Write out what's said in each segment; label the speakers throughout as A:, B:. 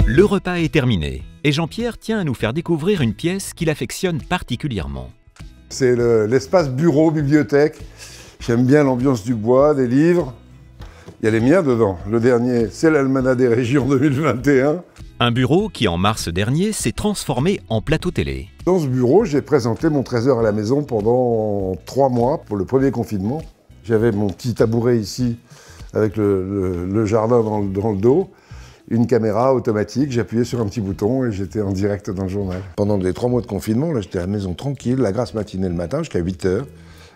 A: Le repas est terminé et Jean-Pierre tient à nous faire découvrir une pièce qu'il affectionne particulièrement.
B: C'est l'espace bureau, bibliothèque. J'aime bien l'ambiance du bois, des livres. Il y a les miens dedans. Le dernier, c'est l'Almanach des régions 2021.
A: Un bureau qui, en mars dernier, s'est transformé en plateau télé.
B: Dans ce bureau, j'ai présenté mon trésor à la maison pendant 3 mois pour le premier confinement. J'avais mon petit tabouret ici avec le jardin dans le dos. Une caméra automatique, j'appuyais sur un petit bouton et j'étais en direct dans le journal. Pendant les 3 mois de confinement, là, j'étais à la maison tranquille, la grasse matinée le matin jusqu'à 8h.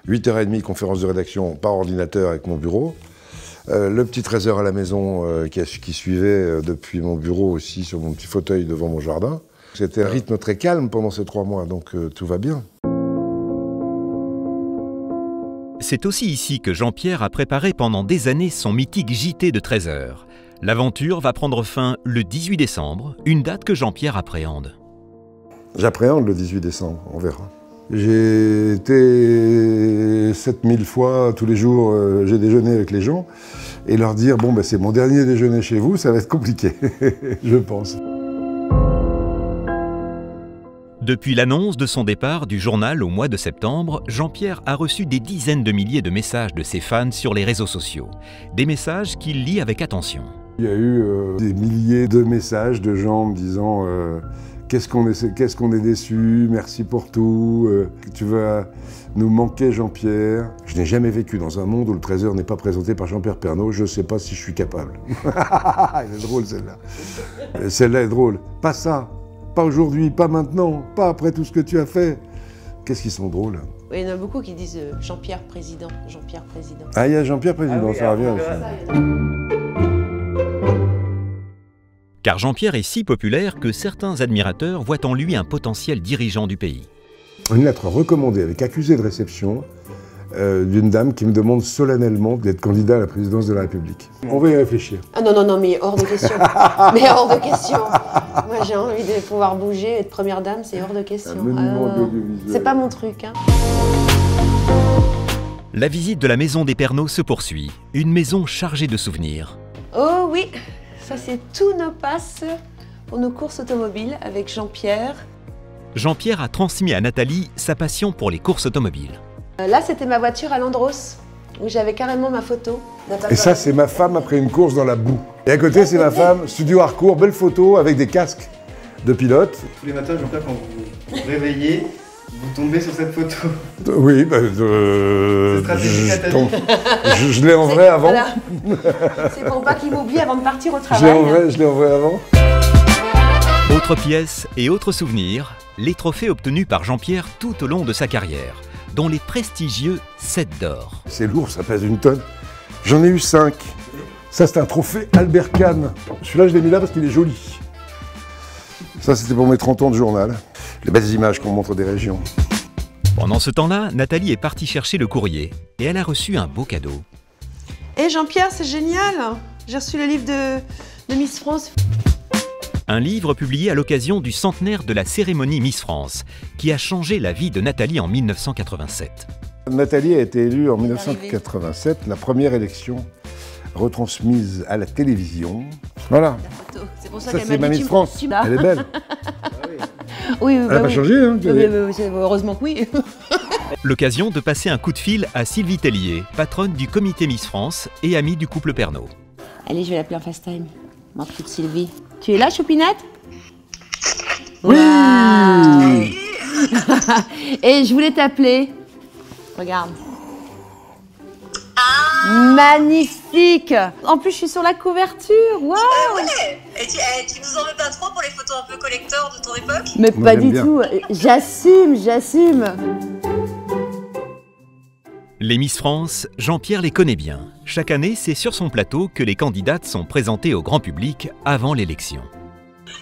B: 8h30, conférence de rédaction par ordinateur avec mon bureau. Le petit trésor à la maison qui suivait depuis mon bureau aussi sur mon petit fauteuil devant mon jardin. C'était un rythme très calme pendant ces 3 mois, donc tout va bien.
A: C'est aussi ici que Jean-Pierre a préparé pendant des années son mythique JT de 13h. L'aventure va prendre fin le 18 décembre, une date que Jean-Pierre appréhende.
B: J'appréhende le 18 décembre, on verra. J'ai été 7000 fois, tous les jours, j'ai déjeuné avec les gens, et leur dire, bon, ben, c'est mon dernier déjeuner chez vous, ça va être compliqué, je pense.
A: Depuis l'annonce de son départ du journal au mois de septembre, Jean-Pierre a reçu des dizaines de milliers de messages de ses fans sur les réseaux sociaux. Des messages qu'il lit avec attention.
B: Il y a eu des milliers de messages de gens me disant qu'est-ce qu'on est déçus, merci pour tout, tu vas nous manquer Jean-Pierre. Je n'ai jamais vécu dans un monde où le trésor n'est pas présenté par Jean-Pierre Pernaut, je ne sais pas si je suis capable. Elle est drôle celle-là. Celle-là est drôle. Pas ça, pas aujourd'hui, pas maintenant, pas après tout ce que tu as fait. Qu'est-ce qu'ils sont drôles.
C: Oui, il y en a beaucoup qui disent Jean-Pierre Président, Jean-Pierre Président.
B: Ah, il y a Jean-Pierre Président, oui, ça revient aussi.
A: Car Jean-Pierre est si populaire que certains admirateurs voient en lui un potentiel dirigeant du pays.
B: Une lettre recommandée avec accusé de réception d'une dame qui me demande solennellement d'être candidat à la présidence de la République. On va y réfléchir.
C: Ah non, non, non, mais hors de question. Mais hors de question. Moi, j'ai envie de pouvoir bouger, être première dame, c'est hors de question. C'est pas mon truc. Hein.
A: La visite de la maison des Pernaut se poursuit. Une maison chargée de souvenirs.
C: Oh oui, ça c'est tous nos passes pour nos courses automobiles avec Jean-Pierre.
A: Jean-Pierre a transmis à Nathalie sa passion pour les courses automobiles.
C: Là, c'était ma voiture à Landros, où j'avais carrément ma photo.
B: Et ça, c'est ma femme après une course dans la boue. Et à côté, c'est ma femme, studio hardcore, belle photo avec des casques de pilote.
D: Tous les matins, Jean-Pierre, quand vous vous réveillez, vous tombez sur cette photo.
B: Oui, je l'ai en vrai avant.
C: Voilà. C'est pour pas qu'il m'oublie avant de partir au travail.
B: Je l'ai en vrai avant.
A: Autre pièce et autres souvenirs, les trophées obtenus par Jean-Pierre tout au long de sa carrière, dont les prestigieux 7 d'or.
B: C'est lourd, ça pèse 1 tonne. J'en ai eu 5. Ça, c'est un trophée Albert Kahn. Celui-là, je l'ai mis là parce qu'il est joli. Ça, c'était pour mes 30 ans de journal. Les belles images qu'on montre des régions.
A: Pendant ce temps-là, Nathalie est partie chercher le courrier et elle a reçu un beau cadeau.
C: Et Jean-Pierre, c'est génial. J'ai reçu le livre de Miss France.
A: Un livre publié à l'occasion du centenaire de la cérémonie Miss France, qui a changé la vie de Nathalie en 1987.
B: Nathalie a été élue en 1987, la première élection retransmise à la télévision. Voilà.
C: C'est pour ça
B: Ça,
C: qu'elle
B: c'est
C: m'a
B: ma
C: dit
B: Miss France. Elle est belle.
C: Oui,
B: Elle n'a pas changé, hein.
C: Heureusement que oui.
A: L'occasion de passer un coup de fil à Sylvie Tellier, patronne du comité Miss France et amie du couple Pernaut.
C: Allez, je vais l'appeler en FaceTime. Ma petite Sylvie. Tu es là, Choupinette?
B: Oui.
C: Wow. Et je voulais t'appeler. Regarde. Magnifique. En plus, je suis sur la couverture. Waouh.
E: Ouais. Et tu nous en veux pas trop pour les photos un peu collector de ton époque?
C: Mais
B: moi,
C: pas du
B: bien.
C: tout. J'assume.
A: Les Miss France, Jean-Pierre les connaît bien. Chaque année, c'est sur son plateau que les candidates sont présentées au grand public avant l'élection.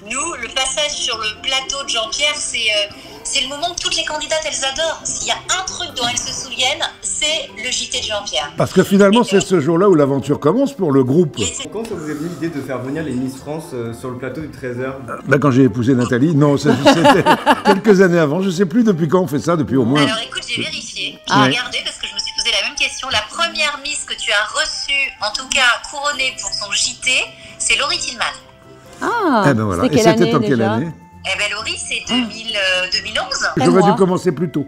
E: Nous, le passage sur le plateau de Jean-Pierre, c'est le moment que toutes les candidates, elles adorent. S'il y a un truc dont elles se souviennent, c'est le JT de Jean-Pierre.
B: Parce que finalement, c'est ce jour-là où l'aventure commence pour le groupe.
D: Quand ça vous est venu l'idée de faire venir les Miss France sur le plateau du 13h?
B: Quand j'ai épousé Nathalie, non, c'était quelques années avant. Je ne sais plus depuis quand on fait ça, depuis au moins...
E: Alors écoute, j'ai vérifié, j'ai regardé parce que je me suis posé la même question. La première Miss que tu as reçue, en tout cas couronnée pour son JT, c'est Laurie Tillman.
C: Ah.
F: Ah,
B: Eh ben voilà.
F: c'était quelle année
B: en quelle
F: déjà?
B: année?
E: Eh ben Laurie, c'est 2011.
B: J'aurais dû
F: mois.
B: commencer plus tôt.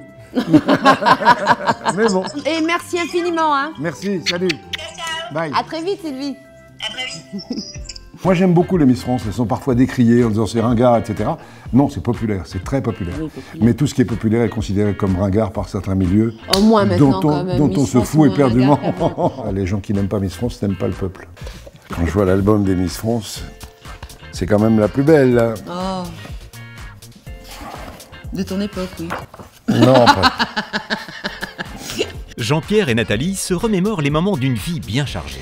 B: Mais bon.
F: Et merci infiniment. Hein.
B: Merci, salut.
E: Ciao, ciao.
B: Bye.
F: À très vite, Sylvie.
E: À très vite.
B: Moi, j'aime beaucoup les Miss France. Elles sont parfois décriées en disant c'est ringard, etc. Non, c'est populaire, c'est très populaire.
F: Oui, populaire.
B: Mais tout ce qui est populaire est considéré comme ringard par certains milieux.
F: Au moins maintenant,
B: dont on,
F: quand même.
B: dont
F: Miss
B: on se
F: France,
B: fout
F: moins
B: éperdument.
F: ringard, quand même.
B: Les gens qui n'aiment pas Miss France n'aiment pas le peuple. Quand je vois l'album des Miss France, c'est quand même la plus belle. Là.
F: Oh. De ton époque, oui.
B: Non, pas.
A: Jean-Pierre et Nathalie se remémorent les moments d'une vie bien chargée.